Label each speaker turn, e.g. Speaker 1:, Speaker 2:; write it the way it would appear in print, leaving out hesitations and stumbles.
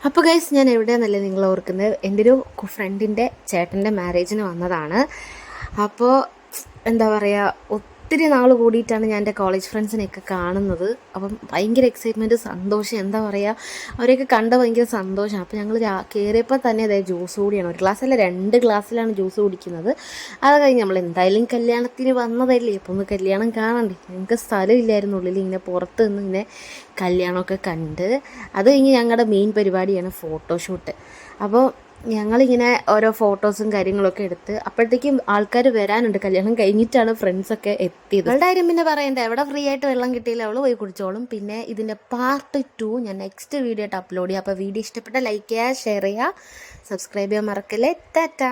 Speaker 1: അപ്പോൾ ഗൈസ് ഞാൻ എവിടെയാണെന്നല്ലേ നിങ്ങൾ ഓർക്കുന്നത്, എൻ്റെ ഒരു ഫ്രണ്ടിൻ്റെ ചേട്ടൻ്റെ മാരേജിന് വന്നതാണ്. അപ്പോൾ എന്താ പറയുക, ഒത്തിരി നാൾ കൂടിയിട്ടാണ് ഞാൻ എൻ്റെ കോളേജ് ഫ്രണ്ട്സിനെയൊക്കെ കാണുന്നത്. അപ്പം ഭയങ്കര എക്സൈറ്റ്മെൻറ്റ്, സന്തോഷം, എന്താ പറയുക, അവരെയൊക്കെ കണ്ട ഭയങ്കര സന്തോഷം. അപ്പോൾ ഞങ്ങൾ കയറിയപ്പോൾ തന്നെ അതായത് ജ്യൂസ് കൂടിയാണ്, ഒരു ഗ്ലാസ്സല്ല 2 ഗ്ലാസ്സിലാണ് ജ്യൂസ് കുടിക്കുന്നത്. അത് കഴിഞ്ഞ് നമ്മൾ എന്തായാലും കല്യാണത്തിന് വന്നതല്ലേ, അപ്പോൾ ഒന്ന് കല്യാണം കാണണ്ടേ. ഞങ്ങൾക്ക് സ്ഥലമില്ലായിരുന്നു ഉള്ളിൽ, ഇങ്ങനെ പുറത്ത് നിന്ന് ഇങ്ങനെ കല്യാണമൊക്കെ കണ്ട്. അത് കഴിഞ്ഞ് ഞങ്ങളുടെ മെയിൻ പരിപാടിയാണ് ഫോട്ടോഷൂട്ട്. അപ്പോൾ ഞങ്ങളിങ്ങനെ ഓരോ ഫോട്ടോസും കാര്യങ്ങളൊക്കെ എടുത്ത് അപ്പോഴത്തേക്കും ആൾക്കാർ വരാനുണ്ട്. കല്യാണം കഴിഞ്ഞിട്ടാണ് ഫ്രണ്ട്സൊക്കെ എത്തിയത്. അവളുടെ കാര്യം പിന്നെ പറയണ്ടേ, എവിടെ ഫ്രീ ആയിട്ട് വെള്ളം കിട്ടിയില്ല, അവൾ പോയി കുടിച്ചോളും. പിന്നെ ഇതിൻ്റെ പാർട്ട് 2 ഞാൻ നെക്സ്റ്റ് വീഡിയോ ആയിട്ട് അപ്ലോഡ് ചെയ്യാം. അപ്പോൾ വീഡിയോ ഇഷ്ടപ്പെട്ട ലൈക്ക് ചെയ്യുക, ഷെയർ ചെയ്യുക, സബ്സ്ക്രൈബ് ചെയ്യാൻ മറക്കല്ലേ. ടാറ്റാ.